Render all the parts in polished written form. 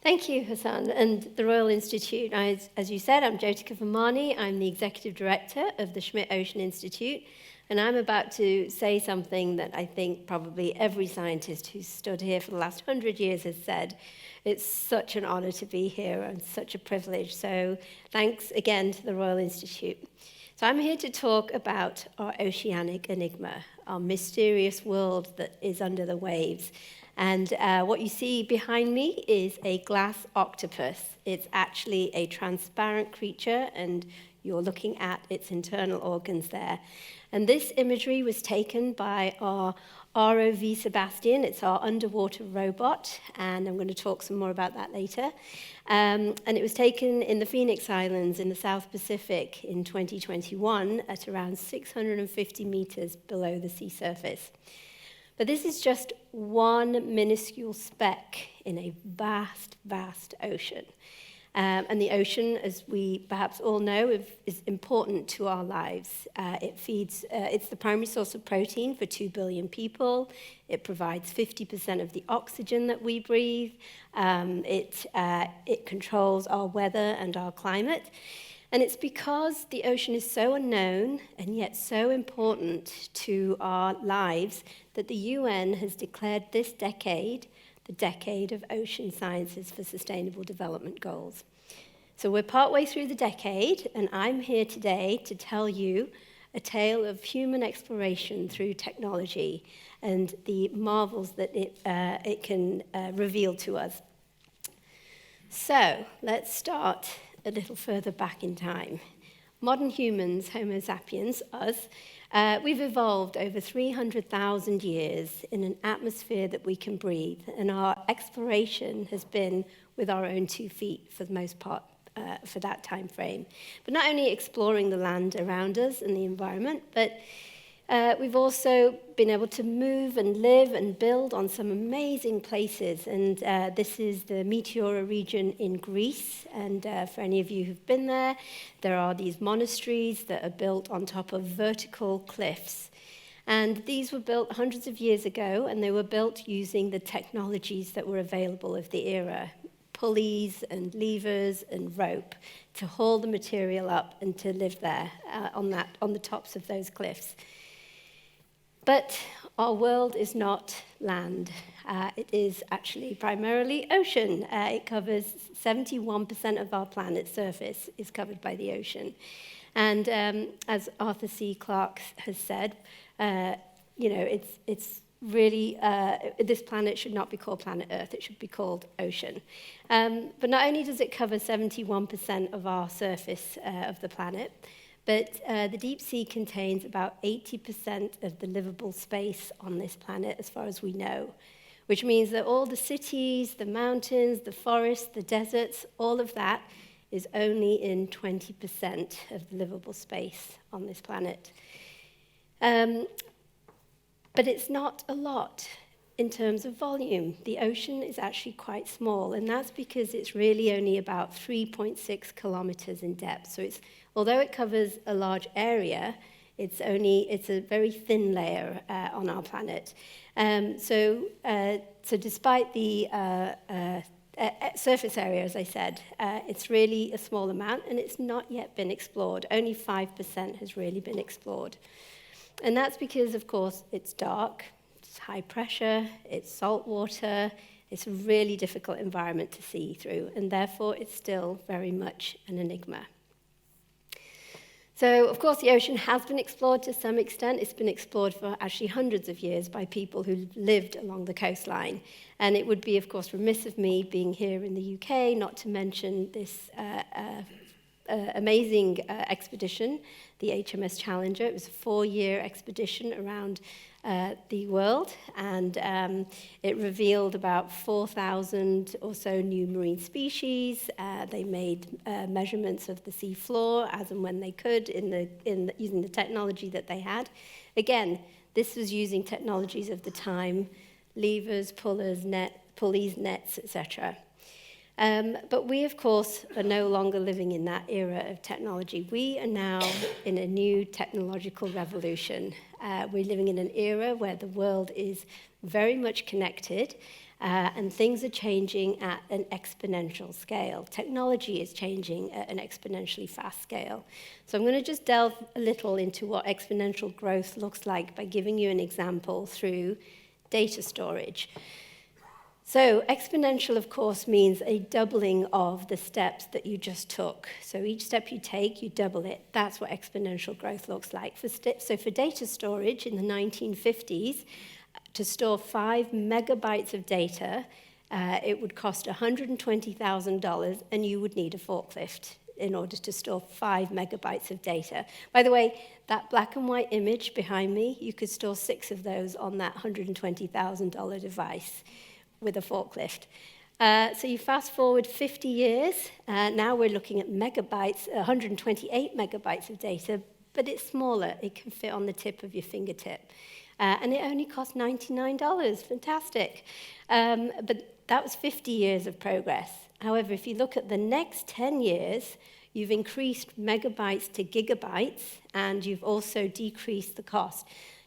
Thank you, Hassan, and the Royal Institute. As you said, I'm Jyotika Virmani. I'm the Executive Director of the Schmidt Ocean Institute, and I'm about to say something that I think probably every scientist who's stood here for the last 100 years has said. It's such an honor to be here and such a privilege. So thanks again to the Royal Institute. So I'm here to talk about our oceanic enigma, our mysterious world that is under the waves. And what you see behind me is a glass octopus. It's actually a transparent creature, and you're looking at its internal organs there. And this imagery was taken by our ROV Sebastian. It's our underwater robot, and I'm going to talk some more about that later. And it was taken in the Phoenix Islands in the South Pacific in 2021 at around 650 meters below the sea surface. But this is just one minuscule speck in a vast, vast ocean. And the ocean, as we perhaps all know, is important to our lives. It's the primary source of protein for 2 billion people. It provides 50% of the oxygen that we breathe. It controls our weather and our climate. And it's because the ocean is so unknown and yet so important to our lives that the UN has declared this decade the decade of ocean sciences for sustainable development goals. So we're partway through the decade, and I'm here today to tell you a tale of human exploration through technology and the marvels that it can reveal to us. So let's start a little further back in time. Modern humans, Homo sapiens, us, we've evolved over 300,000 years in an atmosphere that we can breathe, and our exploration has been with our own 2 feet for the most part for that time frame. But not only exploring the land around us and the environment, but we've also been able to move and live and build on some amazing places. And this is the Meteora region in Greece. And for any of you who've been there, there are these monasteries that are built on top of vertical cliffs. And these were built hundreds of years ago, and they were built using the technologies that were available of the era. Pulleys and levers and rope to haul the material up and to live there on the tops of those cliffs. But our world is not land. It is actually primarily ocean. It covers 71% of our planet's surface is covered by the ocean. And as Arthur C. Clarke has said, it's really, this planet should not be called planet Earth, it should be called ocean. But not only does it cover 71% of our surface of the planet, but the deep sea contains about 80% of the livable space on this planet, as far as we know, which means that all the cities, the mountains, the forests, the deserts, all of that is only in 20% of the livable space on this planet. But it's not a lot in terms of volume. The ocean is actually quite small, and that's because it's really only about 3.6 kilometers in depth. So although it covers a large area, it's a very thin layer on our planet. So despite the surface area, as I said, it's really a small amount, and it's not yet been explored. Only 5% has really been explored. And that's because, of course, it's dark, it's high pressure, it's salt water, it's a really difficult environment to see through, and therefore it's still very much an enigma. So, of course, the ocean has been explored to some extent. It's been explored for actually hundreds of years by people who lived along the coastline. And it would be, of course, remiss of me being here in the UK not to mention this amazing expedition, the HMS Challenger. It was a 4-year expedition around the world, and it revealed about 4,000 or so new marine species. They made measurements of the sea floor as and when they could using the technology that they had. Again, this was using technologies of the time, levers, pulleys, nets, etc. But we, of course, are no longer living in that era of technology. We are now in a new technological revolution. We're living in an era where the world is very much connected, and things are changing at an exponential scale. Technology is changing at an exponentially fast scale. So I'm going to just delve a little into what exponential growth looks like by giving you an example through data storage. So exponential, of course, means a doubling of the steps that you just took. So each step you take, you double it. That's what exponential growth looks like. So for data storage in the 1950s, to store 5 megabytes of data, it would cost $120,000, and you would need a forklift in order to store 5 megabytes of data. By the way, that black and white image behind me, you could store 6 of those on that $120,000 device with a forklift. So you fast forward 50 years, now we're looking at megabytes, 128 megabytes of data, but it's smaller. It can fit on the tip of your fingertip. And it only cost $99. Fantastic. But that was 50 years of progress. However, if you look at the next 10 years, you've increased megabytes to gigabytes, and you've also decreased the cost.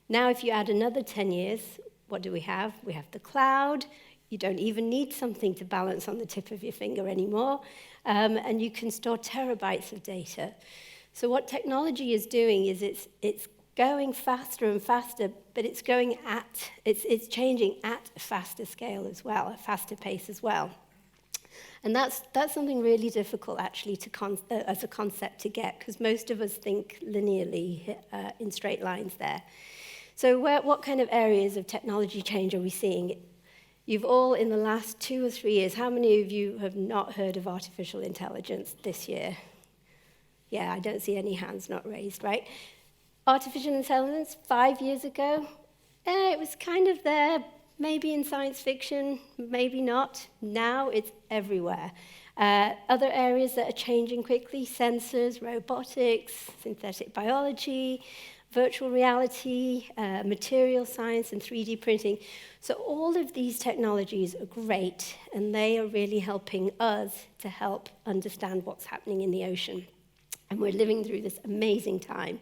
Now, if you add another 10 years, what do we have? We have the cloud. You don't even need something to balance on the tip of your finger anymore. And you can store terabytes of data. So what technology is doing is it's going faster and faster, but it's changing at a faster scale as well, a faster pace as well. And that's something really difficult, actually, as a concept to get, because most of us think linearly in straight lines there. So what kind of areas of technology change are we seeing? You've all, in the last 2 or 3 years, how many of you have not heard of artificial intelligence this year? Yeah, I don't see any hands not raised, right? Artificial intelligence, 5 years ago, it was kind of there, maybe in science fiction, maybe not. Now it's everywhere. Other areas that are changing quickly, sensors, robotics, synthetic biology, virtual reality, material science, and 3D printing. So all of these technologies are great, and they are really helping us to help understand what's happening in the ocean. And we're living through this amazing time.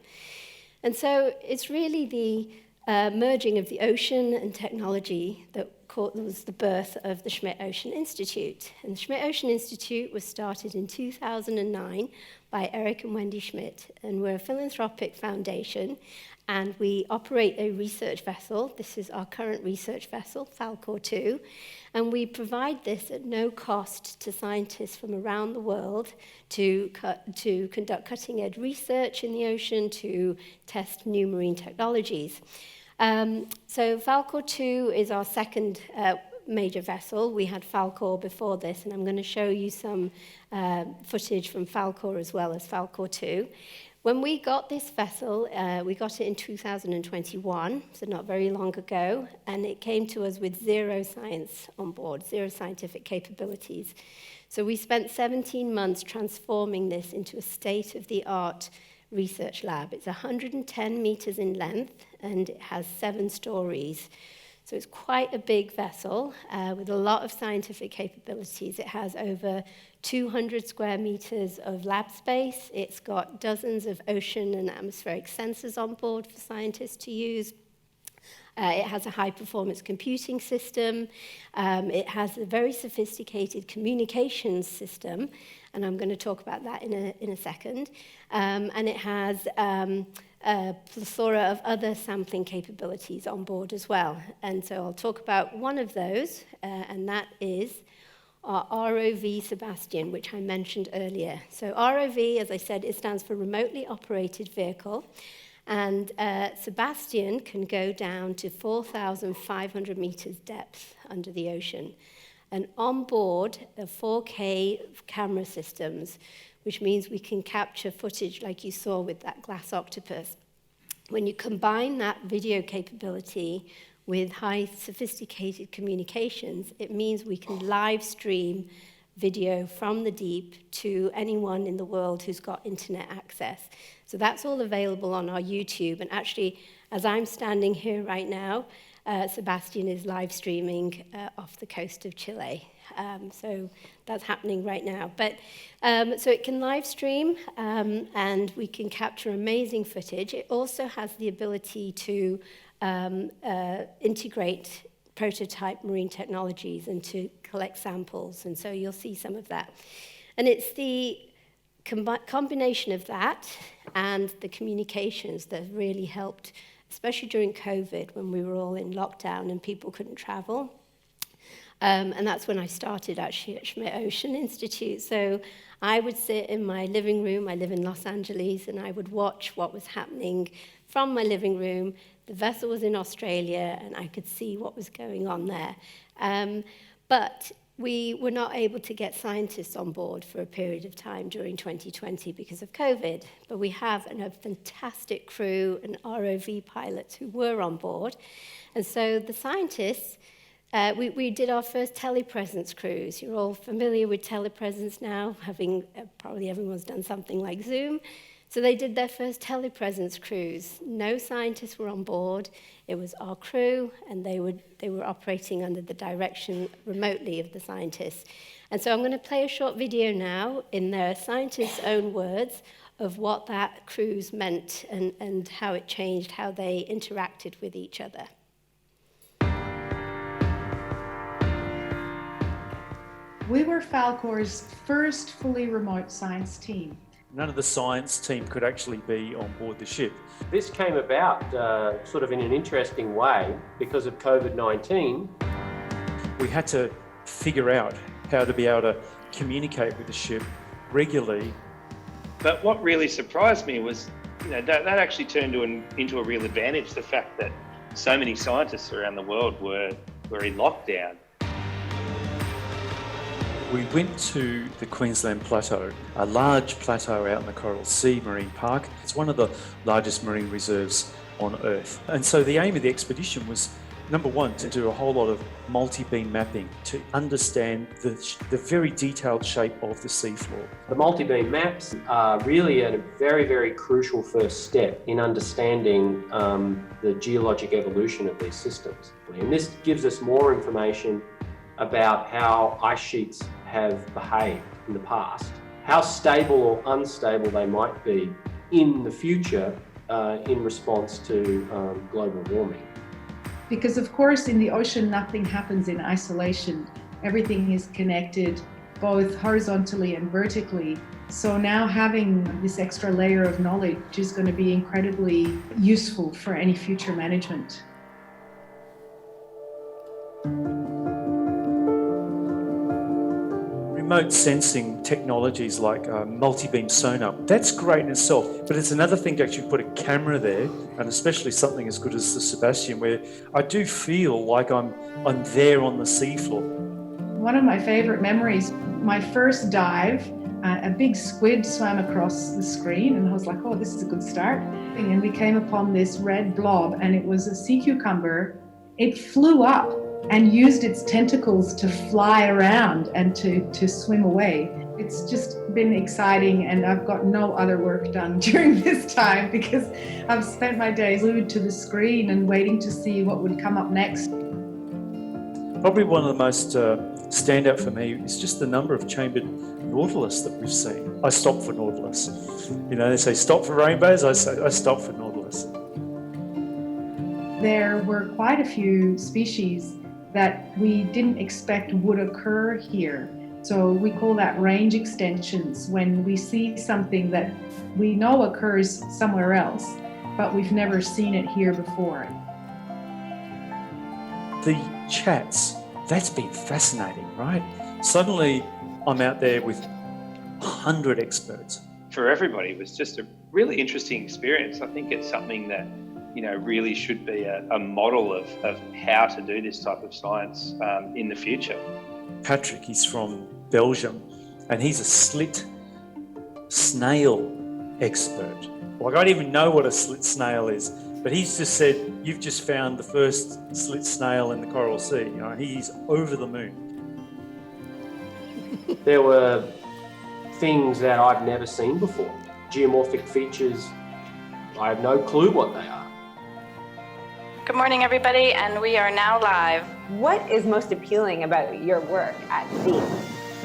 And so it's really the merging of the ocean and technology that was the birth of the Schmidt Ocean Institute. And the Schmidt Ocean Institute was started in 2009 by Eric and Wendy Schmidt, and we're a philanthropic foundation, and we operate a research vessel. This is our current research vessel, Falkor 2, and we provide this at no cost to scientists from around the world to conduct cutting-edge research in the ocean, to test new marine technologies. So Falkor 2 is our second major vessel. We had Falkor before this, and I'm going to show you some footage from Falkor as well as Falkor 2. When we got this vessel, we got it in 2021, so not very long ago, and it came to us with zero science on board, zero scientific capabilities. So we spent 17 months transforming this into a state-of-the-art research lab. It's 110 meters in length, and it has 7 stories. So it's quite a big vessel with a lot of scientific capabilities. It has over 200 square meters of lab space. It's got dozens of ocean and atmospheric sensors on board for scientists to use. It has a high-performance computing system. It has a very sophisticated communications system, and I'm going to talk about that in a second. And it has a plethora of other sampling capabilities on board as well. And so I'll talk about one of those, and that is our ROV Sebastian, which I mentioned earlier. So ROV, as I said, it stands for Remotely Operated Vehicle. And Sebastian can go down to 4,500 meters depth under the ocean. And on board are 4K camera systems, which means we can capture footage like you saw with that glass octopus. When you combine that video capability with high sophisticated communications, it means we can live stream video from the deep to anyone in the world who's got internet access. So that's all available on our YouTube. And actually, as I'm standing here right now, Sebastian is live streaming off the coast of Chile. So that's happening right now. But so it can live stream and we can capture amazing footage. It also has the ability to integrate prototype marine technologies and to collect samples. And so you'll see some of that. And it's the combination of that and the communications that have really helped, especially during COVID when we were all in lockdown and people couldn't travel. And that's when I started actually at Schmidt Ocean Institute. So I would sit in my living room, I live in Los Angeles, and I would watch what was happening from my living room. The vessel was in Australia, and I could see what was going on there. But we were not able to get scientists on board for a period of time during 2020 because of COVID. But we have a fantastic crew and ROV pilots who were on board. And so the scientists, we did our first telepresence cruise. You're all familiar with telepresence now, having probably everyone's done something like Zoom. So they did their first telepresence cruise. No scientists were on board. It was our crew, and they were operating under the direction remotely of the scientists. And so I'm going to play a short video now in the scientists' own words of what that cruise meant and how it changed how they interacted with each other. We were Falkor's first fully remote science team. None of the science team could actually be on board the ship. This came about sort of in an interesting way because of COVID-19. We had to figure out how to be able to communicate with the ship regularly. But what really surprised me was, that actually turned into a real advantage, the fact that so many scientists around the world were in lockdown. We went to the Queensland Plateau, a large plateau out in the Coral Sea Marine Park. It's one of the largest marine reserves on Earth. And so the aim of the expedition was, number one, to do a whole lot of multi-beam mapping to understand the very detailed shape of the seafloor. The multi-beam maps are really a very, very crucial first step in understanding the geologic evolution of these systems. And this gives us more information about how ice sheets have behaved in the past, how stable or unstable they might be in the future in response to global warming. Because of course in the ocean nothing happens in isolation. Everything is connected both horizontally and vertically. So now having this extra layer of knowledge is going to be incredibly useful for any future management. Remote sensing technologies like multi-beam sonar, that's great in itself, but it's another thing to actually put a camera there, and especially something as good as the Sebastian, where I do feel like I'm there on the seafloor. One of my favorite memories, my first dive, a big squid swam across the screen, and I was like, oh, this is a good start. And we came upon this red blob, and it was a sea cucumber. It flew up and used its tentacles to fly around and to swim away. It's just been exciting, and I've got no other work done during this time because I've spent my days glued to the screen and waiting to see what would come up next. Probably one of the most standout for me is just the number of chambered nautilus that we've seen. I stop for nautilus. They say stop for rainbows, I say I stop for nautilus. There were quite a few species that we didn't expect would occur here. So we call that range extensions, when we see something that we know occurs somewhere else, but we've never seen it here before. The chats, that's been fascinating, right? Suddenly I'm out there with 100 experts. For everybody, it was just a really interesting experience. I think it's something that really should be a model of how to do this type of science in the future. Patrick, he's from Belgium, and he's a slit snail expert. Like, I don't even know what a slit snail is, but he's just said, you've just found the first slit snail in the Coral Sea. He's over the moon. There were things that I've never seen before. Geomorphic features, I have no clue what they are. Good morning, everybody, and we are now live. What is most appealing about your work at sea?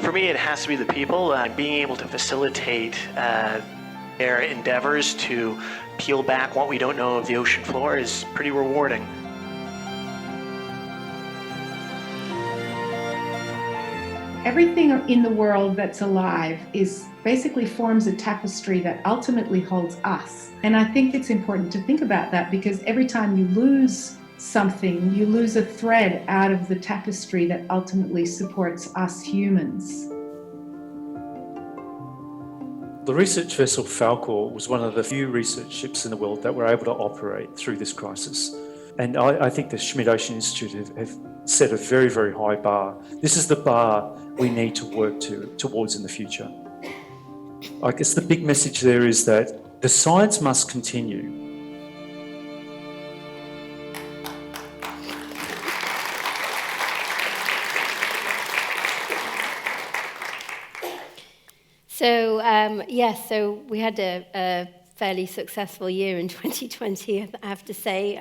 For me, it has to be the people. Being able to facilitate their endeavors to peel back what we don't know of the ocean floor is pretty rewarding. Everything in the world that's alive basically forms a tapestry that ultimately holds us. And I think it's important to think about that, because every time you lose something, you lose a thread out of the tapestry that ultimately supports us humans. The research vessel Falkor was one of the few research ships in the world that were able to operate through this crisis. And I think the Schmidt Ocean Institute have set a very, very high bar. This is the bar we need to work towards in the future. I guess the big message there is that the science must continue. So, yes, so we had a fairly successful year in 2020, I have to say.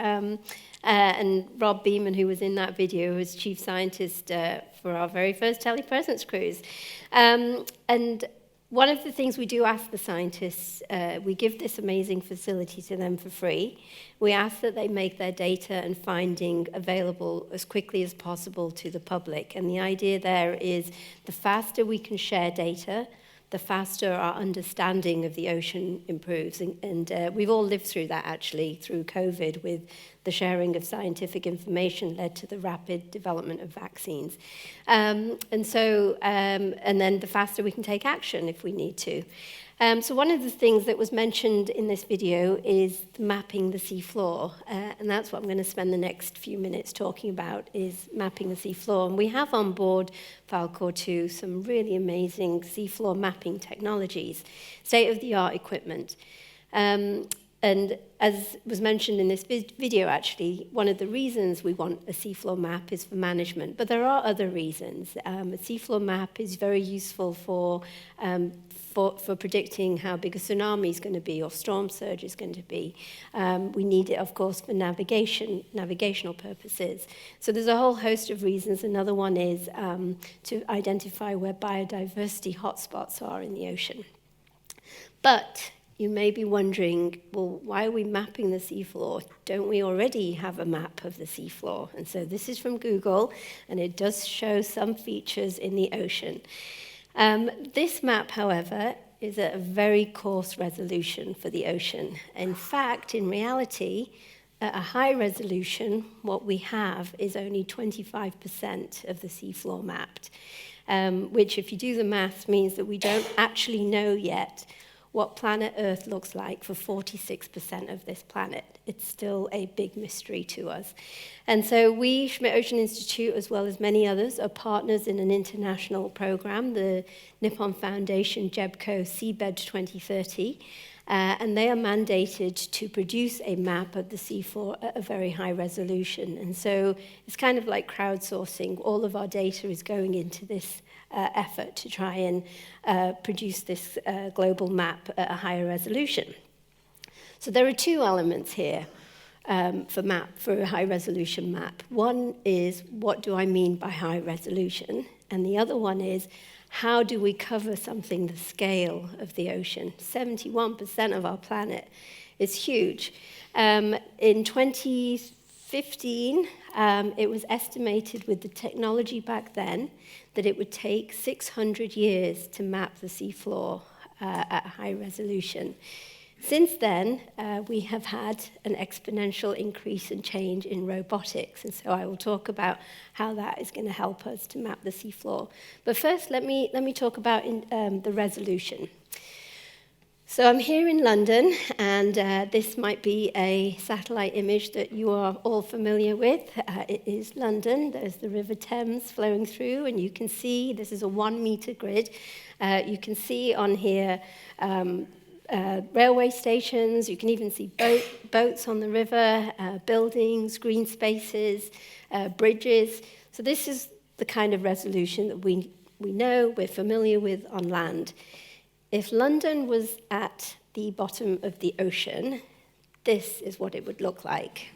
And Rob Beeman, who was in that video, was chief scientist for our very first telepresence cruise. And one of the things we do ask the scientists, we give this amazing facility to them for free. We ask that they make their data and finding available as quickly as possible to the public. And the idea there is the faster we can share data, the faster our understanding of the ocean improves. And we've all lived through that, actually, through COVID, with the sharing of scientific information led to the rapid development of vaccines. And then the faster we can take action if we need to. So one of the things that was mentioned in this video is mapping the seafloor, and that's what I'm going to spend the next few minutes talking about, is mapping the seafloor. And we have on board Falkor 2 some really amazing seafloor mapping technologies, state-of-the-art equipment. And as was mentioned in this video, actually, one of the reasons we want a seafloor map is for management, but there are other reasons. A seafloor map is very useful for predicting how big a tsunami is going to be or storm surge is going to be. We need it, of course, for navigational purposes. So there's a whole host of reasons. Another one is to identify where biodiversity hotspots are in the ocean. But you may be wondering, well, why are we mapping the seafloor? Don't we already have a map of the seafloor? And so this is from Google, and it does show some features in the ocean. This map, however, is at a very coarse resolution for the ocean. In fact, in reality, at a high resolution, what we have is only 25% of the seafloor mapped, which, if you do the math, means that we don't actually know yet what planet Earth looks like for 46% of this planet. It's still a big mystery to us. And so we, Schmidt Ocean Institute, as well as many others, are partners in an international program, the Nippon Foundation JEBCO Seabed 2030, and they are mandated to produce a map of the seafloor at a very high resolution. And so it's kind of like crowdsourcing. All of our data is going into this effort to try and produce this global map at a higher resolution. So there are two elements here for a high resolution map. One is, what do I mean by high resolution? And the other one is, how do we cover something the scale of the ocean? 71% of our planet is huge. In 2015, it was estimated with the technology back then that it would take 600 years to map the seafloor at high resolution. Since then, we have had an exponential increase and change in robotics, and so I will talk about how that is going to help us to map the seafloor. But first, let me talk about the resolution. So I'm here in London, and this might be a satellite image that you are all familiar with. It is London. There's the River Thames flowing through, and you can see this is a 1-meter grid. You can see on here railway stations. You can even see boats on the river, buildings, green spaces, bridges. So this is the kind of resolution that we know, we're familiar with on land. If London was at the bottom of the ocean, this is what it would look like.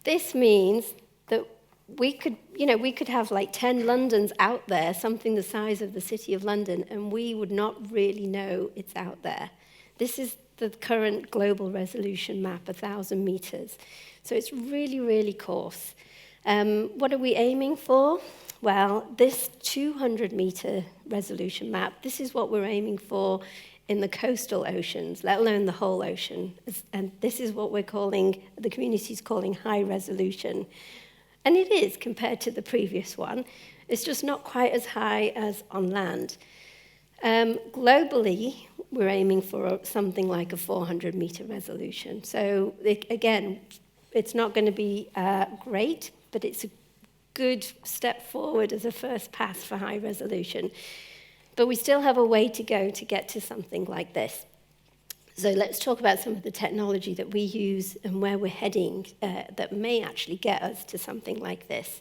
This means that we could have like 10 Londons out there, something the size of the city of London, and we would not really know it's out there. This is the current global resolution map, 1,000 meters. So it's really, really coarse. What are we aiming for? Well, this 200-meter resolution map, this is what we're aiming for in the coastal oceans, let alone the whole ocean. And this is what the community's calling high resolution. And it is compared to the previous one. It's just not quite as high as on land. Globally, we're aiming for something like a 400-meter resolution. So again, it's not going to be great, but it's a good step forward as a first pass for high resolution. But we still have a way to go to get to something like this. So let's talk about some of the technology that we use and where we're heading that may actually get us to something like this.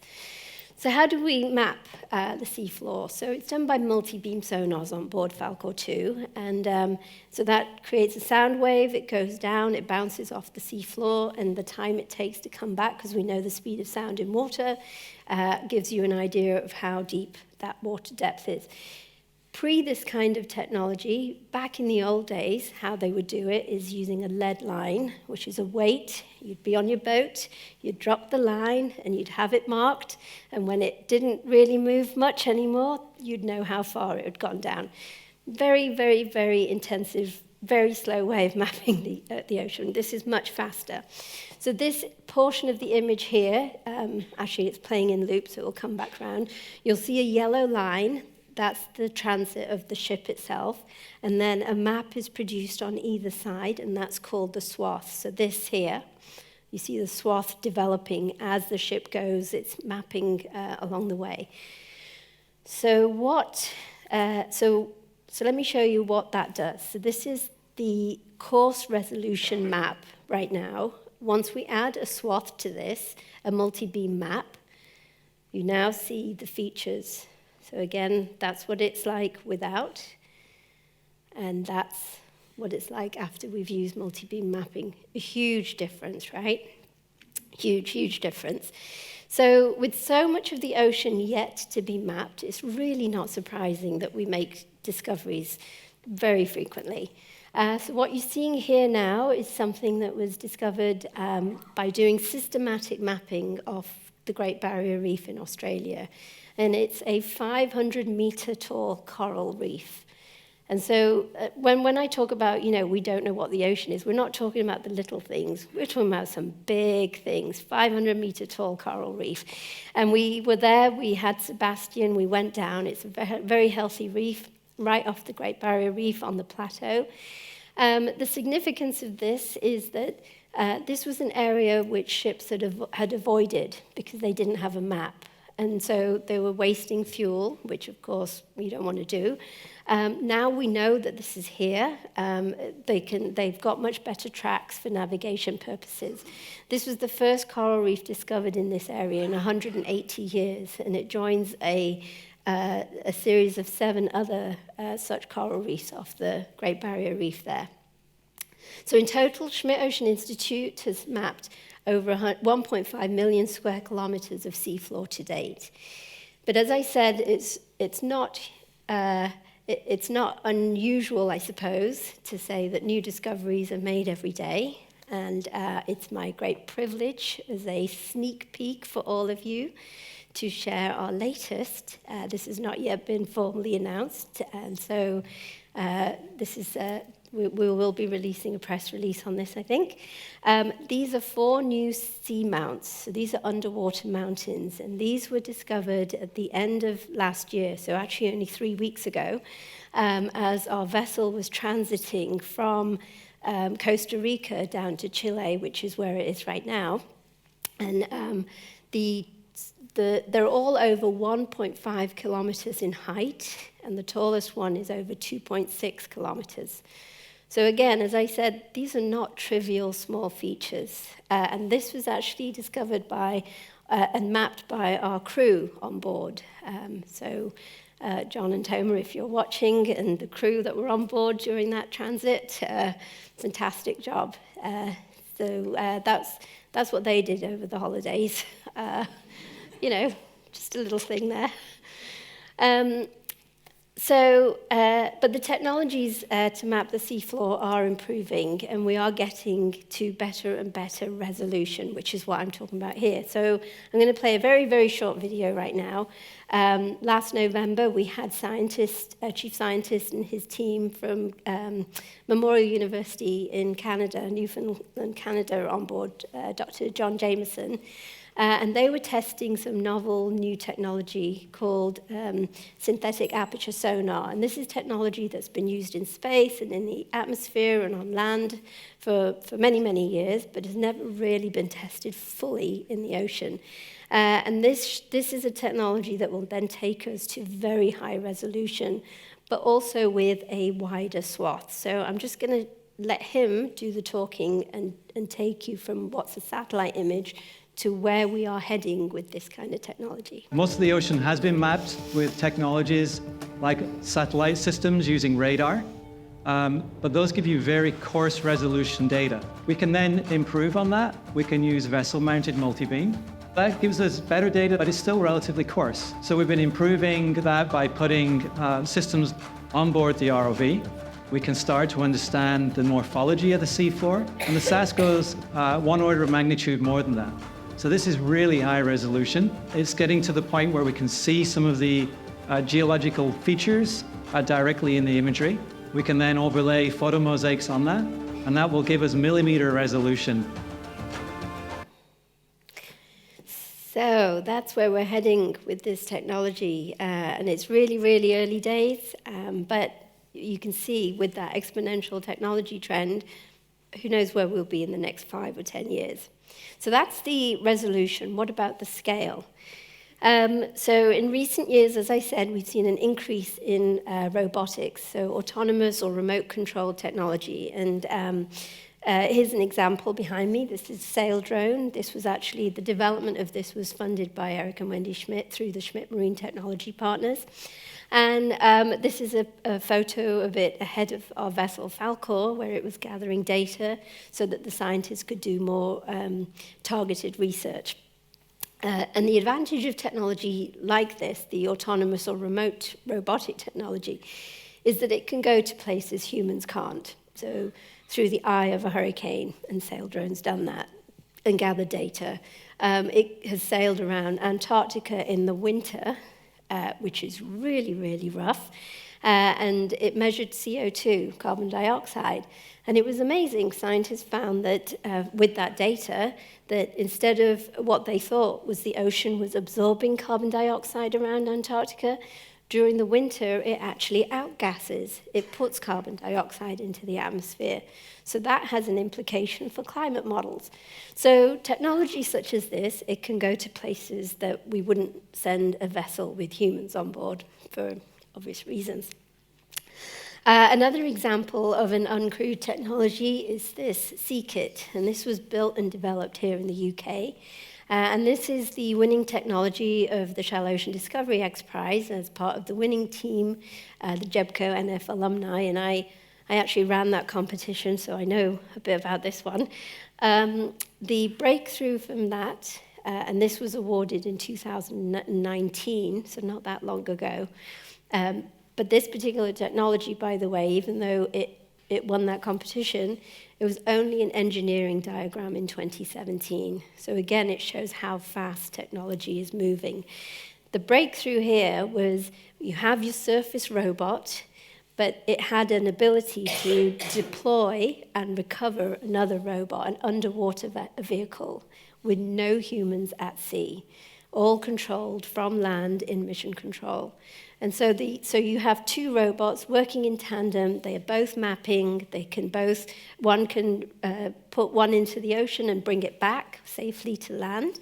So how do we map the seafloor? So it's done by multi-beam sonars on board Falkor 2. And so that creates a sound wave. It goes down, it bounces off the seafloor, and the time it takes to come back, because we know the speed of sound in water, gives you an idea of how deep that water depth is. Pre this kind of technology, back in the old days, how they would do it is using a lead line, which is a weight. You'd be on your boat, you'd drop the line, and you'd have it marked. And when it didn't really move much anymore, you'd know how far it had gone down. Very, very, very intensive, very slow way of mapping the ocean. This is much faster. So this portion of the image here, actually it's playing in loop, so it will come back round. You'll see a yellow line. That's the transit of the ship itself. And then a map is produced on either side, and that's called the swath. So this here, you see the swath developing as the ship goes. It's mapping along the way. So so let me show you what that does. So this is the coarse resolution map right now. Once we add a swath to this, a multi-beam map, you now see the features. So again, that's what it's like without, and that's what it's like after we've used multi-beam mapping. A huge difference, right? Huge, huge difference. So with so much of the ocean yet to be mapped, it's really not surprising that we make discoveries very frequently. So what you're seeing here now is something that was discovered by doing systematic mapping of the Great Barrier Reef in Australia. And it's a 500-meter tall coral reef. And so when I talk about, we don't know what the ocean is, we're not talking about the little things. We're talking about some big things, 500-meter tall coral reef. And we were there, we had Sebastian, we went down. It's a very healthy reef right off the Great Barrier Reef on the plateau. The significance of this is that this was an area which ships had avoided because they didn't have a map. And so they were wasting fuel, which of course we don't want to do. Now we know that this is here. They've got much better tracks for navigation purposes. This was the first coral reef discovered in this area in 180 years, and it joins a series of 7 other such coral reefs off the Great Barrier Reef there. So in total, Schmidt Ocean Institute has mapped over 1.5 million square kilometers of seafloor to date. But as I said, it's not unusual, I suppose, to say that new discoveries are made every day. And it's my great privilege as a sneak peek for all of you to share our latest. This has not yet been formally announced, and so this is we will be releasing a press release on this, I think. These are 4 new sea mounts. So these are underwater mountains, and these were discovered at the end of last year, so actually only 3 weeks ago, as our vessel was transiting from Costa Rica down to Chile, which is where it is right now. And they're all over 1.5 kilometers in height, and the tallest one is over 2.6 kilometers. So again, as I said, these are not trivial small features. And this was actually discovered by and mapped by our crew on board. John and Tomer, if you're watching, and the crew that were on board during that transit, fantastic job. That's That's what they did over the holidays. You know, just a little thing there. But the technologies to map the seafloor are improving, and we are getting to better and better resolution, which is what I'm talking about here. So I'm going to play a very, very short video right now. Last November, we had chief scientist and his team from Memorial University in Canada, Newfoundland, Canada, on board, Dr. John Jameson. And they were testing some novel new technology called synthetic aperture sonar. And this is technology that's been used in space and in the atmosphere and on land for many, many years, but has never really been tested fully in the ocean. And this is a technology that will then take us to very high resolution, but also with a wider swath. So I'm just going to let him do the talking and take you from what's a satellite image to where we are heading with this kind of technology. Most of the ocean has been mapped with technologies like satellite systems using radar, but those give you very coarse resolution data. We can then improve on that. We can use vessel-mounted multibeam. That gives us better data, but it's still relatively coarse. So we've been improving that by putting systems on board the ROV. We can start to understand the morphology of the seafloor, and the SAS goes one order of magnitude more than that. So this is really high resolution. It's getting to the point where we can see some of the geological features directly in the imagery. We can then overlay photomosaics on that, and that will give us millimeter resolution. So that's where we're heading with this technology, and it's really, really early days, but you can see with that exponential technology trend, who knows where we'll be in the next 5 or 10 years. So that's the resolution. What about the scale? So in recent years, as I said, we've seen an increase in robotics, so autonomous or remote-controlled technology. And here's an example behind me. This is a sail drone. This was actually, the development of this was funded by Eric and Wendy Schmidt through the Schmidt Marine Technology Partners. And this is a photo of it ahead of our vessel Falkor, where it was gathering data so that the scientists could do more targeted research. And the advantage of technology like this, the autonomous or remote robotic technology, is that it can go to places humans can't. So through the eye of a hurricane, and sail drones done that, and gathered data. It has sailed around Antarctica in the winter, which is really, really rough, and it measured CO2, carbon dioxide, and it was amazing. Scientists found that with that data, that instead of what they thought was the ocean was absorbing carbon dioxide around Antarctica, during the winter, it actually outgasses. It puts carbon dioxide into the atmosphere. So that has an implication for climate models. So technology such as this, it can go to places that we wouldn't send a vessel with humans on board for obvious reasons. Another example of an uncrewed technology is this Sea Kit, and this was built and developed here in the UK. And this is the winning technology of the Shallow Ocean Discovery X Prize as part of the winning team, the JEBCO NF alumni, and I actually ran that competition, so I know a bit about this one. The breakthrough from that, and this was awarded in 2019, so not that long ago, but this particular technology, by the way, even though it won that competition, it was only an engineering diagram in 2017. So again, it shows how fast technology is moving. The breakthrough here was you have your surface robot, but it had an ability to deploy and recover another robot, an underwater vehicle, with no humans at sea, all controlled from land in mission control. And so you have two robots working in tandem. They are both mapping. They can both, one can put one into the ocean and bring it back safely to land.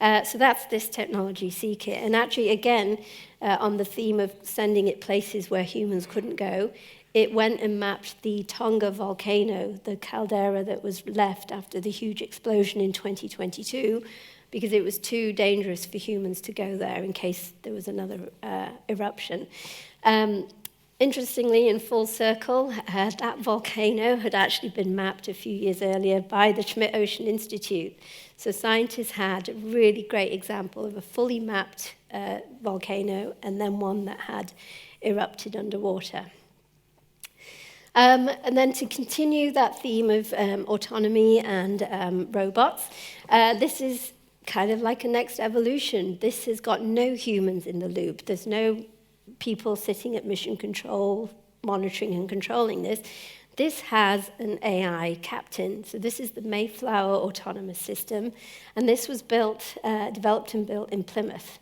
So that's this technology, Sea Kit. And actually, again, on the theme of sending it places where humans couldn't go, it went and mapped the Tonga volcano, the caldera that was left after the huge explosion in 2022, because it was too dangerous for humans to go there in case there was another eruption. Interestingly, in full circle, that volcano had actually been mapped a few years earlier by the Schmidt Ocean Institute. So scientists had a really great example of a fully mapped volcano and then one that had erupted underwater. And then to continue that theme of autonomy and robots, this is kind of like a next evolution. This has got no humans in the loop. There's no people sitting at mission control, monitoring and controlling this. This has an AI captain. So this is the Mayflower autonomous system. And this was developed and built in Plymouth,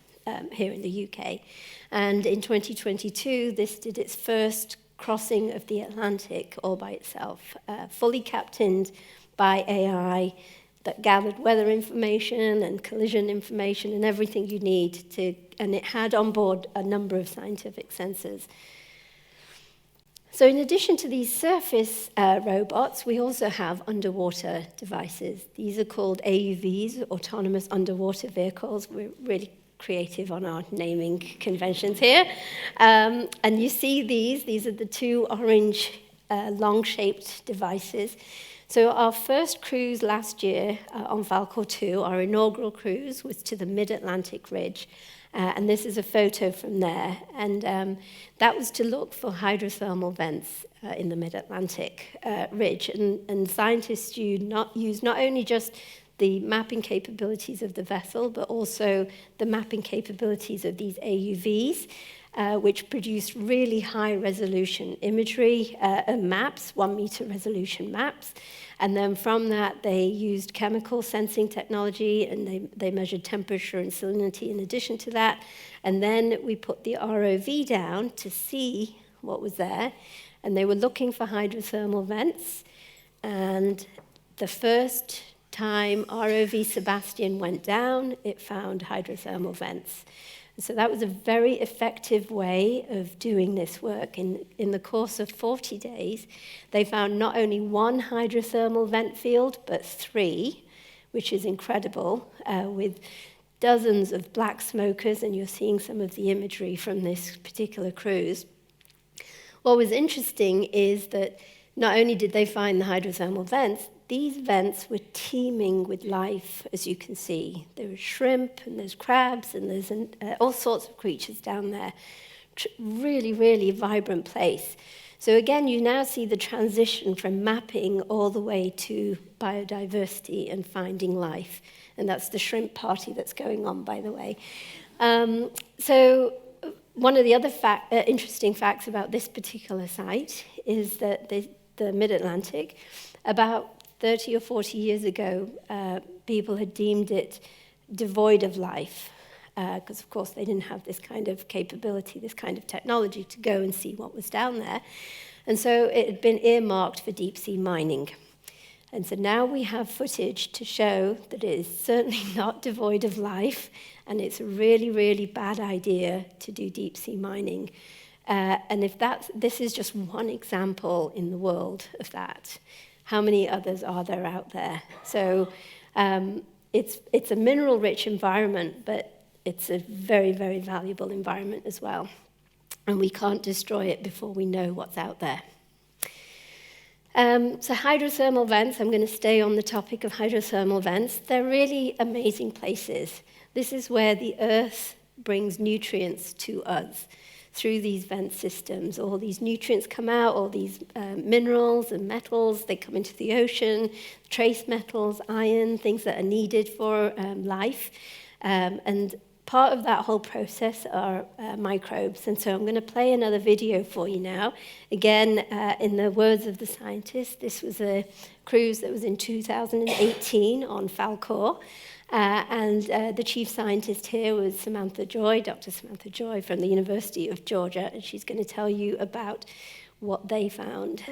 here in the UK. And in 2022, this did its first crossing of the Atlantic all by itself, fully captained by AI that gathered weather information and collision information and everything you need to, and it had on board a number of scientific sensors. So in addition to these surface robots, we also have underwater devices. These are called AUVs, autonomous underwater vehicles. We're really creative on our naming conventions here. And you see these are the two orange long-shaped devices. So our first cruise last year on Falkor 2, our inaugural cruise, was to the Mid-Atlantic Ridge. And this is a photo from there. And that was to look for hydrothermal vents in the Mid-Atlantic Ridge. And scientists use not only just the mapping capabilities of the vessel, but also the mapping capabilities of these AUVs, which produce really high resolution imagery maps, 1 meter resolution maps. And then from that, they used chemical sensing technology, and they measured temperature and salinity in addition to that. And then we put the ROV down to see what was there. And they were looking for hydrothermal vents. And the first time ROV Sebastian went down, it found hydrothermal vents. So that was a very effective way of doing this work. In the course of 40 days, they found not only one hydrothermal vent field, but 3, which is incredible, with dozens of black smokers, and you're seeing some of the imagery from this particular cruise. What was interesting is that not only did they find the hydrothermal vents, these vents were teeming with life, as you can see. There was shrimp, and there's crabs, and there's all sorts of creatures down there. Really, really vibrant place. So again, you now see the transition from mapping all the way to biodiversity and finding life. And that's the shrimp party that's going on, by the way. So one of the other interesting facts about this particular site is that the Mid-Atlantic, about 30 or 40 years ago, people had deemed it devoid of life, because of course they didn't have this kind of capability, this kind of technology to go and see what was down there. And so it had been earmarked for deep sea mining. And so now we have footage to show that it is certainly not devoid of life, and it's a really, really bad idea to do deep sea mining. And if this is just one example in the world of that. How many others are there out there? So it's a mineral-rich environment, but it's a very, very valuable environment as well. And we can't destroy it before we know what's out there. So hydrothermal vents, I'm going to stay on the topic of hydrothermal vents. They're really amazing places. This is where the Earth brings nutrients to us. Through these vent systems, all these nutrients come out, all these minerals and metals, they come into the ocean, trace metals, iron, things that are needed for life. And part of that whole process are microbes. And so I'm going to play another video for you now. Again, in the words of the scientists, this was a cruise that was in 2018 on Falkor. And the chief scientist here was Samantha Joy, Dr. Samantha Joy from the University of Georgia, and she's going to tell you about what they found.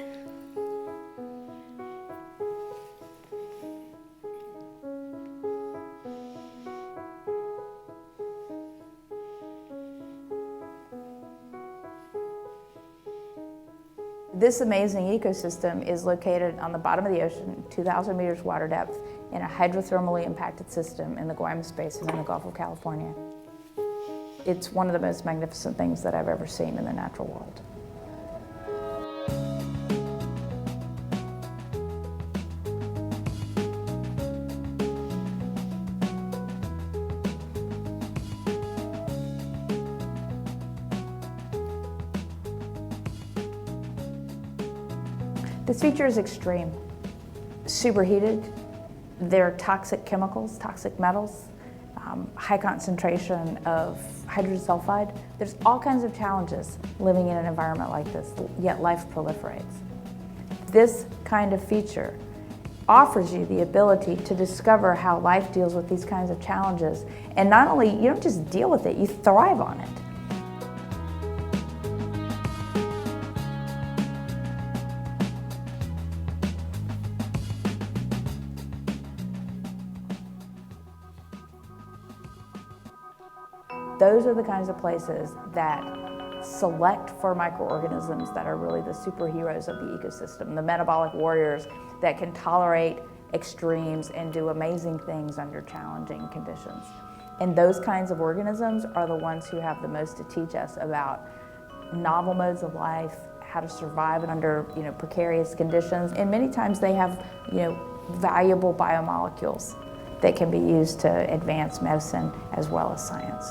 This amazing ecosystem is located on the bottom of the ocean, 2,000 meters water depth, in a hydrothermally impacted system in the Guaymas Basin in the Gulf of California. It's one of the most magnificent things that I've ever seen in the natural world. This feature is extreme. Superheated, there are toxic chemicals, toxic metals, high concentration of hydrogen sulfide. There's all kinds of challenges living in an environment like this, yet life proliferates. This kind of feature offers you the ability to discover how life deals with these kinds of challenges. And not only, you don't just deal with it, you thrive on it. Those are the kinds of places that select for microorganisms that are really the superheroes of the ecosystem, the metabolic warriors that can tolerate extremes and do amazing things under challenging conditions. And those kinds of organisms are the ones who have the most to teach us about novel modes of life, how to survive under precarious conditions, and many times they have valuable biomolecules that can be used to advance medicine as well as science.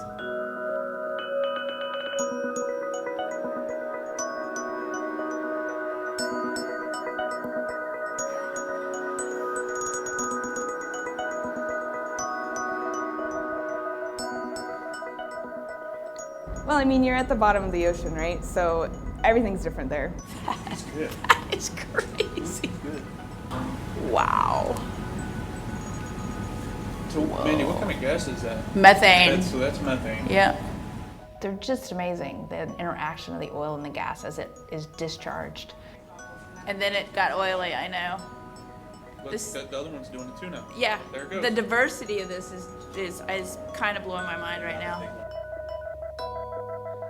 Well, I mean, you're at the bottom of the ocean, right? So everything's different there. That's good. That is crazy. Wow. So, Mandy, what kind of gas is that? Methane. So that's methane. Yeah. They're just amazing, the interaction of the oil and the gas as it is discharged. And then it got oily, I know. But the other one's doing it too now. Yeah. There it goes. The diversity of this is kind of blowing my mind right now.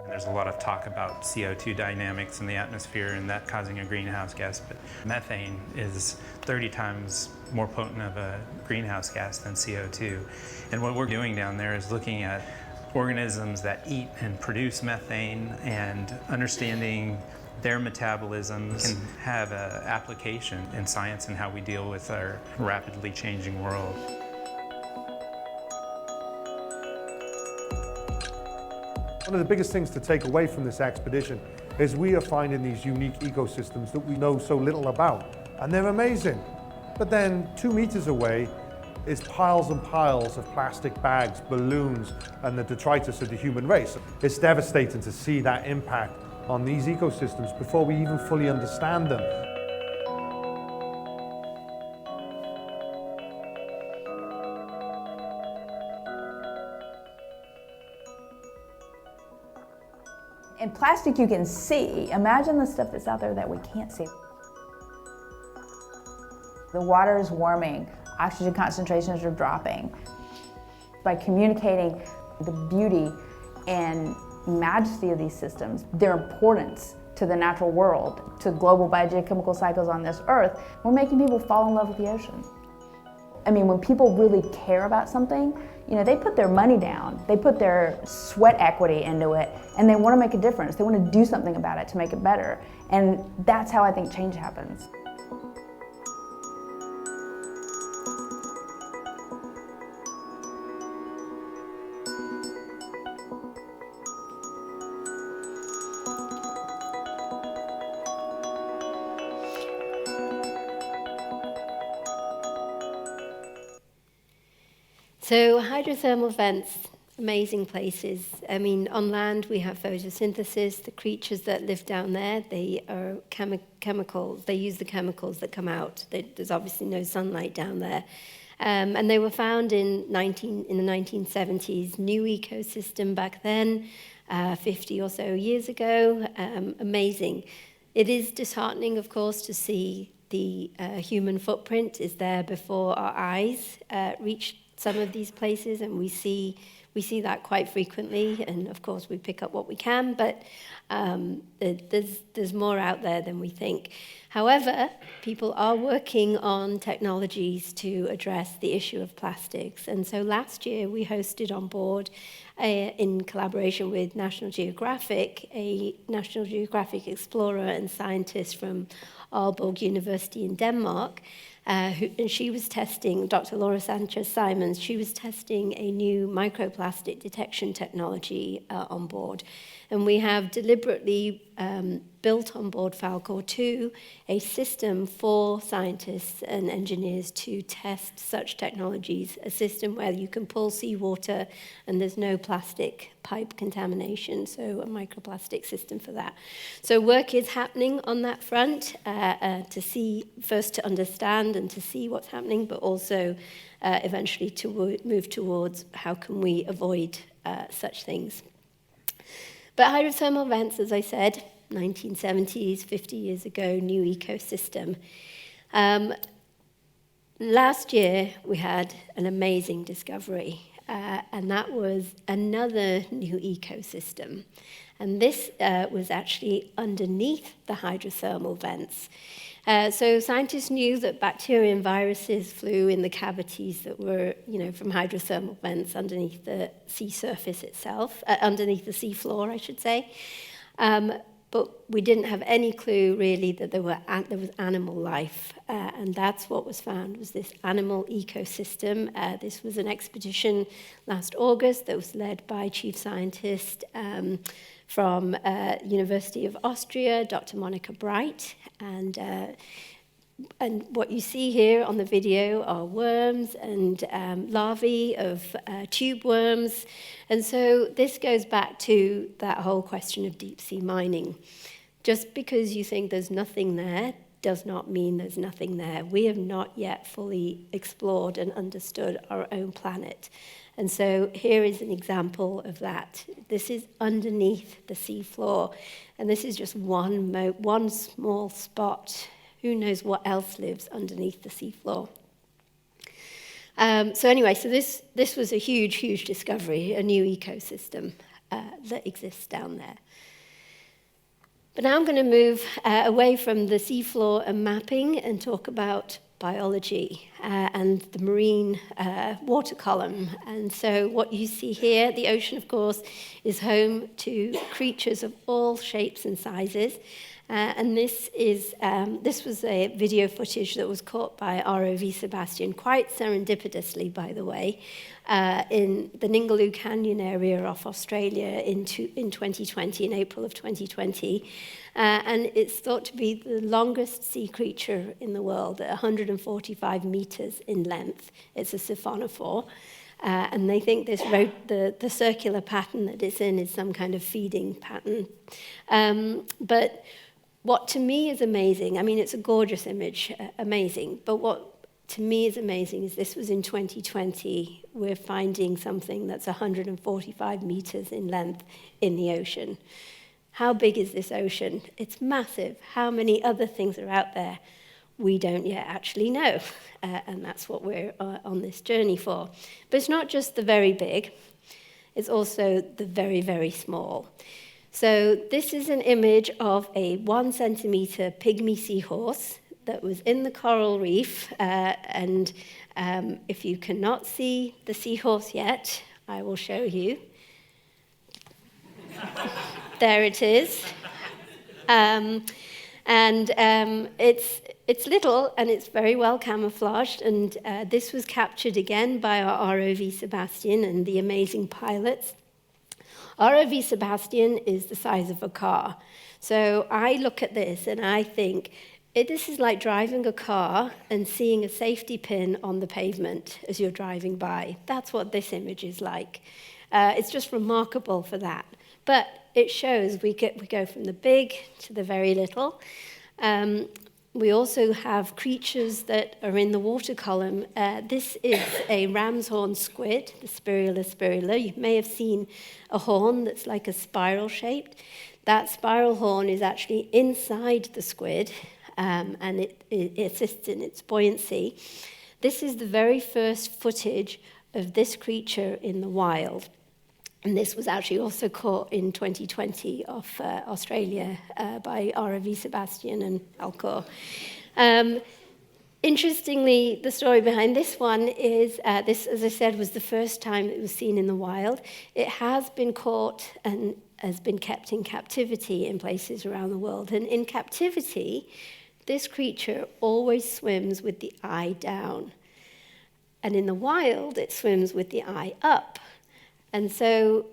There's a lot of talk about CO2 dynamics in the atmosphere and that causing a greenhouse gas, but methane is 30 times more potent of a greenhouse gas than CO2. And what we're doing down there is looking at organisms that eat and produce methane and understanding their metabolisms can have an application in science and how we deal with our rapidly changing world. One of the biggest things to take away from this expedition is we are finding these unique ecosystems that we know so little about, and they're amazing. But then 2 meters away is piles and piles of plastic bags, balloons, and the detritus of the human race. It's devastating to see that impact on these ecosystems before we even fully understand them. And plastic you can see. Imagine the stuff that's out there that we can't see. The water is warming, oxygen concentrations are dropping. By communicating the beauty and majesty of these systems, their importance to the natural world, to global biogeochemical cycles on this earth, we're making people fall in love with the ocean. I mean, when people really care about something, they put their money down, they put their sweat equity into it, and they want to make a difference. They want to do something about it to make it better. And that's how I think change happens. So hydrothermal vents, amazing places. I mean, on land we have photosynthesis. The creatures that live down there, they are chemicals. They use the chemicals that come out. There's obviously no sunlight down there. And they were found in the 1970s. New ecosystem back then, 50 or so years ago. Amazing. It is disheartening, of course, to see the human footprint is there before our eyes reach some of these places, and we see that quite frequently, and of course we pick up what we can, but there's more out there than we think. However, people are working on technologies to address the issue of plastics, and so last year we hosted on board, in collaboration with National Geographic, a National Geographic explorer and scientist from Aalborg University in Denmark, and she was testing, Dr. Laura Sanchez-Simons, she was testing a new microplastic detection technology on board. And we have deliberately built on board Falkor 2 a system for scientists and engineers to test such technologies, a system where you can pull seawater and there's no plastic pipe contamination, so a microplastic system for that. So work is happening on that front to see, first to understand and to see what's happening, but also eventually to move towards how can we avoid such things. But hydrothermal vents, as I said, 1970s, 50 years ago, new ecosystem. Last year, we had an amazing discovery, and that was another new ecosystem. And this was actually underneath the hydrothermal vents. So scientists knew that bacteria and viruses flew in the cavities that were, from hydrothermal vents underneath the sea surface itself, underneath the sea floor, I should say. But we didn't have any clue, really, that there was animal life. And that's what was found, was this animal ecosystem. This was an expedition last August that was led by chief scientist from University of Austria, Dr. Monica Bright. And what you see here on the video are worms and larvae of tube worms. And so this goes back to that whole question of deep sea mining. Just because you think there's nothing there does not mean there's nothing there. We have not yet fully explored and understood our own planet. And so here is an example of that. This is underneath the sea floor. And this is just one small spot. Who knows what else lives underneath the seafloor? So this was a huge, huge discovery, a new ecosystem that exists down there. But now I'm going to move away from the seafloor and mapping and talk about biology and the marine water column. And so what you see here, the ocean, of course, is home to creatures of all shapes and sizes. And this was a video footage that was caught by ROV Sebastian, quite serendipitously, by the way, in the Ningaloo Canyon area off Australia in 2020, in April of 2020. And it's thought to be the longest sea creature in the world, at 145 meters in length. It's a siphonophore. And they think this the circular pattern that it's in is some kind of feeding pattern. But what to me is amazing, I mean, it's a gorgeous image, amazing, but what to me is amazing is this was in 2020. We're finding something that's 145 meters in length in the ocean. How big is this ocean? It's massive. How many other things are out there? We don't yet actually know, and that's what we're on this journey for. But it's not just the very big, it's also the very, very small. So this is an image of a 1 centimeter pygmy seahorse that was in the coral reef. And if you cannot see the seahorse yet, I will show you. There it is. It's little and it's very well camouflaged. And this was captured again by our ROV Sebastian and the amazing pilots. ROV Sebastian is the size of a car. So I look at this and I think, this is like driving a car and seeing a safety pin on the pavement as you're driving by. That's what this image is like. It's just remarkable for that. But it shows we go from the big to the very little. We also have creatures that are in the water column. This is a ram's horn squid, the Spirula spirula. You may have seen a horn that's like a spiral shaped. That spiral horn is actually inside the squid, and it assists in its buoyancy. This is the very first footage of this creature in the wild. And this was actually also caught in 2020 off Australia by ROV Sebastian and Falkor. Interestingly, the story behind this one is, this, as I said, was the first time it was seen in the wild. It has been caught and has been kept in captivity in places around the world. And in captivity, this creature always swims with the eye down. And in the wild, it swims with the eye up. And so,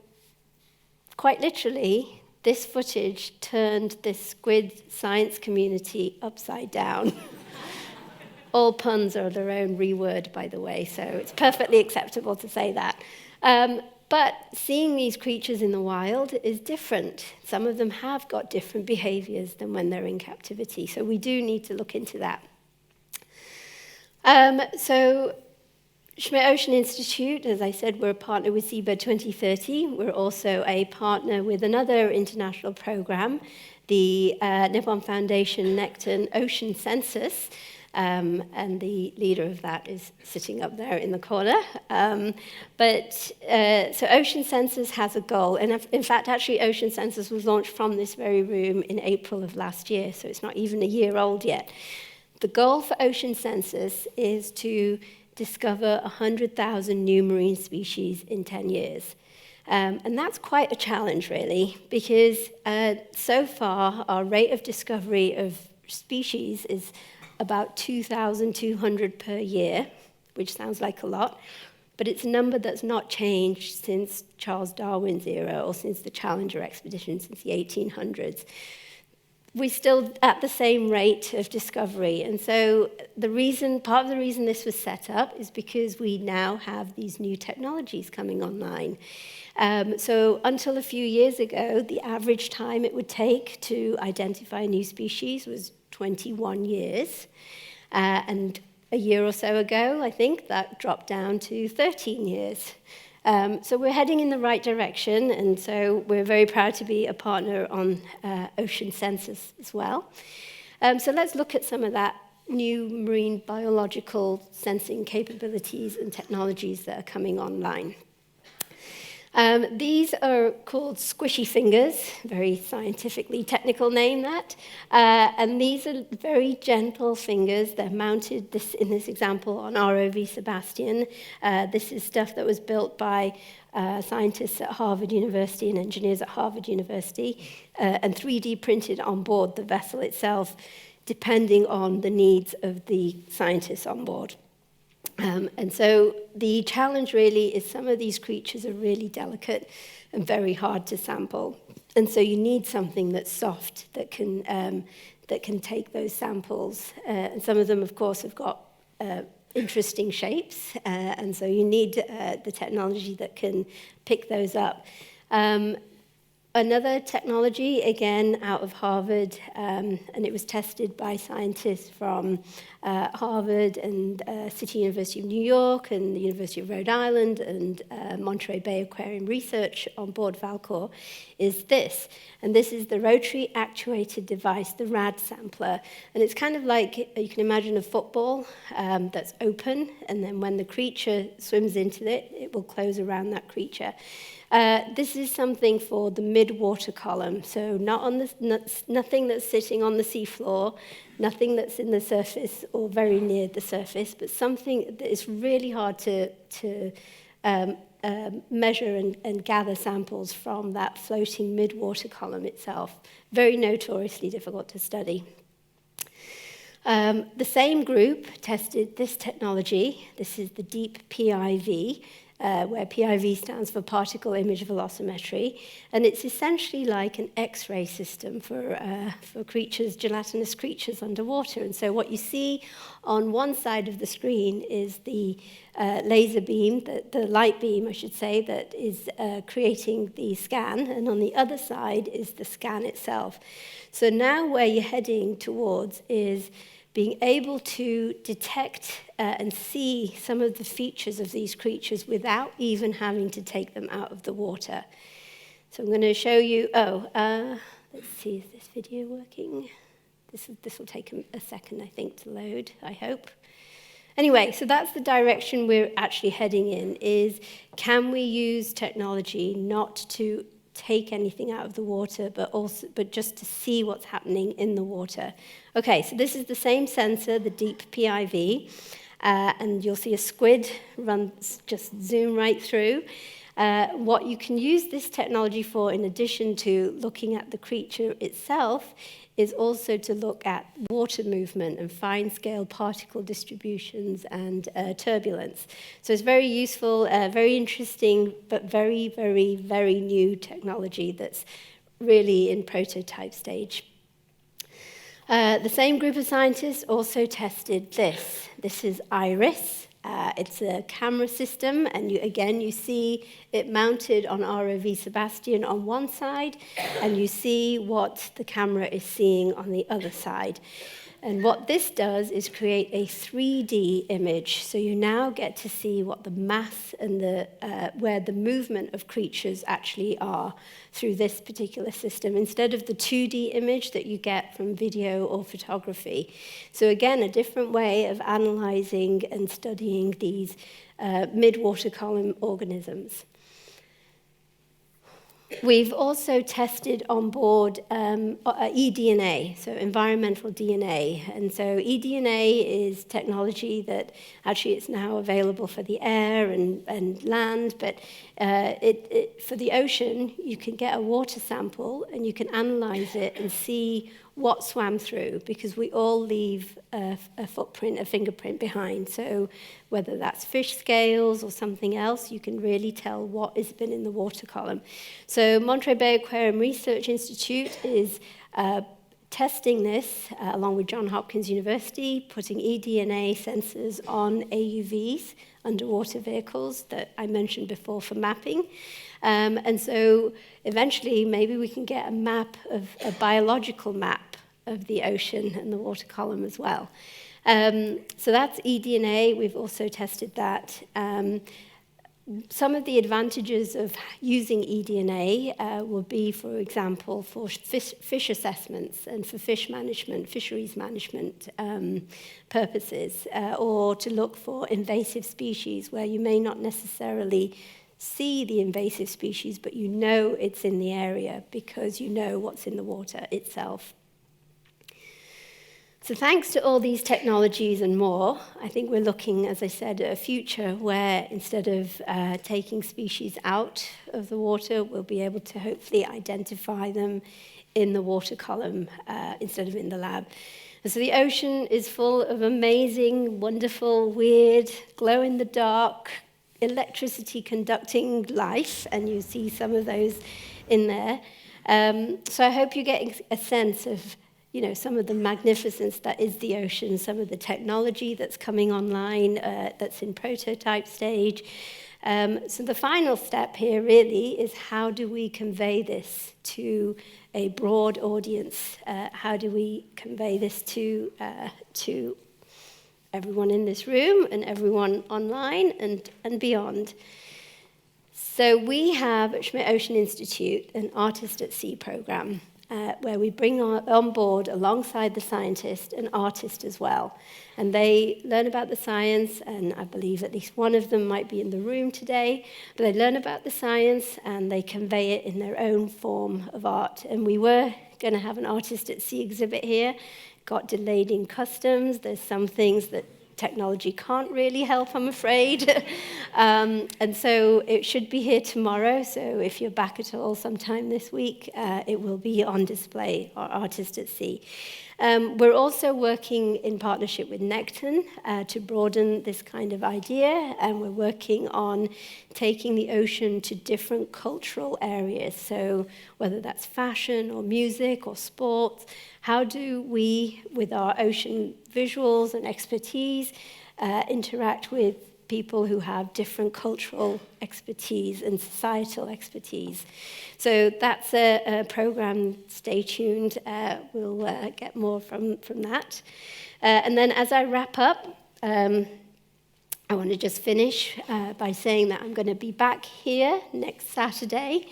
quite literally, this footage turned this squid science community upside down. All puns are their own reword, by the way, so it's perfectly acceptable to say that. But seeing these creatures in the wild is different. Some of them have got different behaviors than when they're in captivity, so we do need to look into that. So Schmidt Ocean Institute, as I said, we're a partner with Seabird 2030. We're also a partner with another international program, the Nippon Foundation Necton Ocean Census, and the leader of that is sitting up there in the corner. So Ocean Census has a goal, and in fact, actually, Ocean Census was launched from this very room in April of last year, so it's not even a year old yet. The goal for Ocean Census is to discover 100,000 new marine species in 10 years. And that's quite a challenge, really, because so far, our rate of discovery of species is about 2,200 per year, which sounds like a lot, but it's a number that's not changed since Charles Darwin's era or since the Challenger expedition, since the 1800s. We're still at the same rate of discovery, and so part of the reason this was set up is because we now have these new technologies coming online. So until a few years ago, the average time it would take to identify a new species was 21 years. And a year or so ago, I think, that dropped down to 13 years. So we're heading in the right direction, and so we're very proud to be a partner on Ocean Census as well. So let's look at some of that new marine biological sensing capabilities and technologies that are coming online. These are called squishy fingers, very scientifically technical name that. And these are very gentle fingers. They're mounted, in this example, on ROV Sebastian. This is stuff that was built by scientists at Harvard University and engineers at Harvard University, and 3D printed on board the vessel itself, depending on the needs of the scientists on board. And so the challenge really is some of these creatures are really delicate and very hard to sample. And so you need something that's soft that can take those samples. And some of them, of course, have got interesting shapes. And so you need the technology that can pick those up. Another technology, again, out of Harvard, and it was tested by scientists from Harvard and City University of New York and the University of Rhode Island and Monterey Bay Aquarium Research on board Falkor, is this. And this is the rotary actuated device, the RAD sampler. And it's kind of like, you can imagine a football that's open, and then when the creature swims into it, it will close around that creature. This is something for the mid-water column, so nothing that's sitting on the seafloor, nothing that's in the surface or very near the surface, but something that is really hard to measure and gather samples from that floating mid-water column itself. Very notoriously difficult to study. The same group tested this technology. This is the deep PIV, where PIV stands for particle image velocimetry, and it's essentially like an X-ray system for creatures, gelatinous creatures underwater. And so what you see on one side of the screen is the laser beam, the light beam, I should say, that is creating the scan, and on the other side is the scan itself. So now where you're heading towards is being able to detect and see some of the features of these creatures without even having to take them out of the water. So I'm going to show you, let's see, is this video working? This will take a second, I think, to load, I hope. Anyway, so that's the direction we're actually heading in, is can we use technology not to take anything out of the water, but just to see what's happening in the water. Okay, so this is the same sensor, the deep PIV, and you'll see a squid just zoom right through. What you can use this technology for, in addition to looking at the creature itself, is also to look at water movement and fine-scale particle distributions and turbulence. So it's very useful, very interesting, but very, very, very new technology that's really in prototype stage. The same group of scientists also tested this. This is IRIS. It's a camera system, and you see it mounted on ROV Sebastian on one side, and you see what the camera is seeing on the other side. And what this does is create a 3D image, so you now get to see what the mass and where the movement of creatures actually are through this particular system, instead of the 2D image that you get from video or photography. So again, a different way of analysing and studying these mid-water column organisms. We've also tested on board eDNA, so environmental DNA. And so eDNA is technology that actually it's now available for the air and land, but for the ocean, you can get a water sample and you can analyze it and see what swam through, because we all leave a footprint, a fingerprint behind. So whether that's fish scales or something else, you can really tell what has been in the water column. So Monterey Bay Aquarium Research Institute is testing this along with Johns Hopkins University, putting eDNA sensors on AUVs, underwater vehicles that I mentioned before for mapping. And so eventually maybe we can get a biological map of the ocean and the water column as well. So that's eDNA. We've also tested that. Some of the advantages of using eDNA will be, for example, for fish assessments and for fish management, fisheries management purposes, or to look for invasive species where you may not necessarily see the invasive species, but you know it's in the area because you know what's in the water itself. So thanks to all these technologies and more, I think we're looking, as I said, at a future where instead of taking species out of the water, we'll be able to hopefully identify them in the water column instead of in the lab. And so the ocean is full of amazing, wonderful, weird, glow-in-the-dark, electricity-conducting life, and you see some of those in there. So I hope you're getting a sense of some of the magnificence that is the ocean, some of the technology that's coming online, that's in prototype stage. So the final step here really is, how do we convey this to a broad audience? How do we convey this to everyone in this room and everyone online and beyond? So we have at Schmidt Ocean Institute an Artist at Sea program, where we bring on board, alongside the scientist, an artist as well. And they learn about the science, and I believe at least one of them might be in the room today, but they learn about the science and they convey it in their own form of art. And we were going to have an Artist at Sea exhibit here, got delayed in customs. There's some things that technology can't really help, I'm afraid. And so it should be here tomorrow. So if you're back at all sometime this week, it will be on display, our Artist at Sea. We're also working in partnership with Necton to broaden this kind of idea, and we're working on taking the ocean to different cultural areas. So whether that's fashion or music or sports, how do we, with our ocean visuals and expertise, interact with people who have different cultural expertise and societal expertise? So that's a program. Stay tuned. We'll get more from that. And then as I wrap up, I want to just finish by saying that I'm going to be back here next Saturday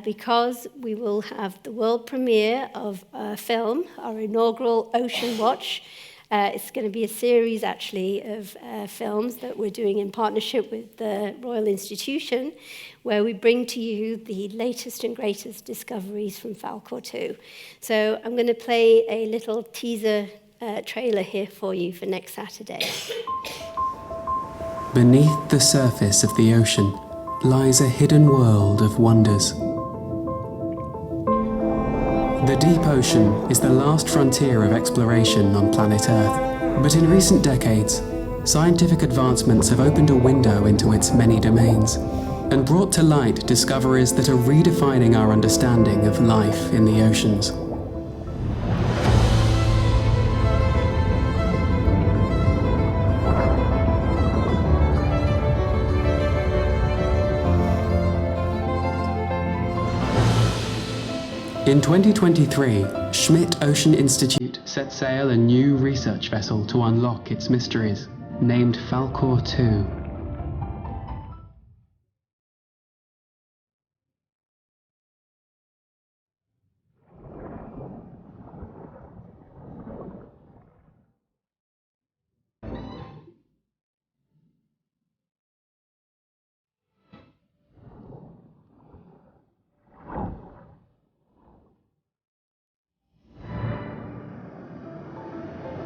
because we will have the world premiere of a film, our inaugural Ocean Watch. It's going to be a series, actually, of films that we're doing in partnership with the Royal Institution, where we bring to you the latest and greatest discoveries from Falkor 2. So I'm going to play a little teaser trailer here for you for next Saturday. Beneath the surface of the ocean lies a hidden world of wonders. The deep ocean is the last frontier of exploration on planet Earth. But in recent decades, scientific advancements have opened a window into its many domains. and brought to light discoveries that are redefining our understanding of life in the oceans. In 2023, Schmidt Ocean Institute set sail a new research vessel to unlock its mysteries, named Falkor 2.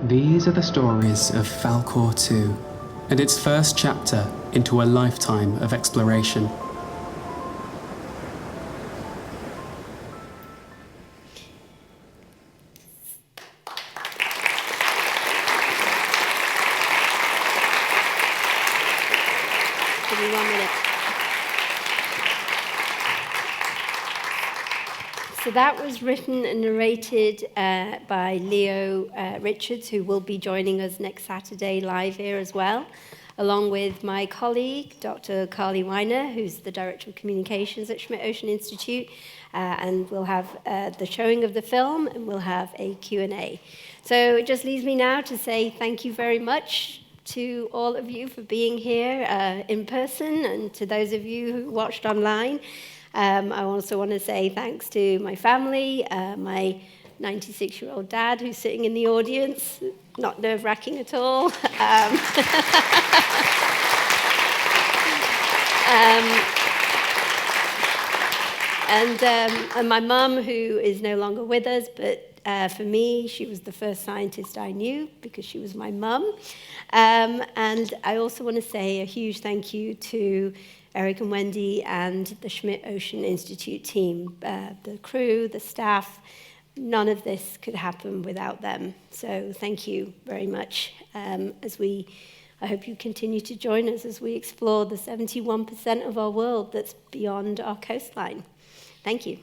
These are the stories of Falkor 2 and its first chapter into a lifetime of exploration. Give me 1 minute. So that was written and narrated by Leo Richards, who will be joining us next Saturday live here as well, along with my colleague, Dr. Carly Weiner, who's the Director of Communications at Schmidt Ocean Institute, and we'll have the showing of the film, and we'll have a Q&A. So it just leaves me now to say thank you very much to all of you for being here in person, and to those of you who watched online. I also want to say thanks to my family, my 96-year-old dad who's sitting in the audience, not nerve-wracking at all. And my mum, who is no longer with us, but for me, she was the first scientist I knew because she was my mum. And I also want to say a huge thank you to Eric and Wendy and the Schmidt Ocean Institute team, the crew, the staff. None of this could happen without them. So thank you very much. I hope you continue to join us as we explore the 71% of our world that's beyond our coastline. Thank you.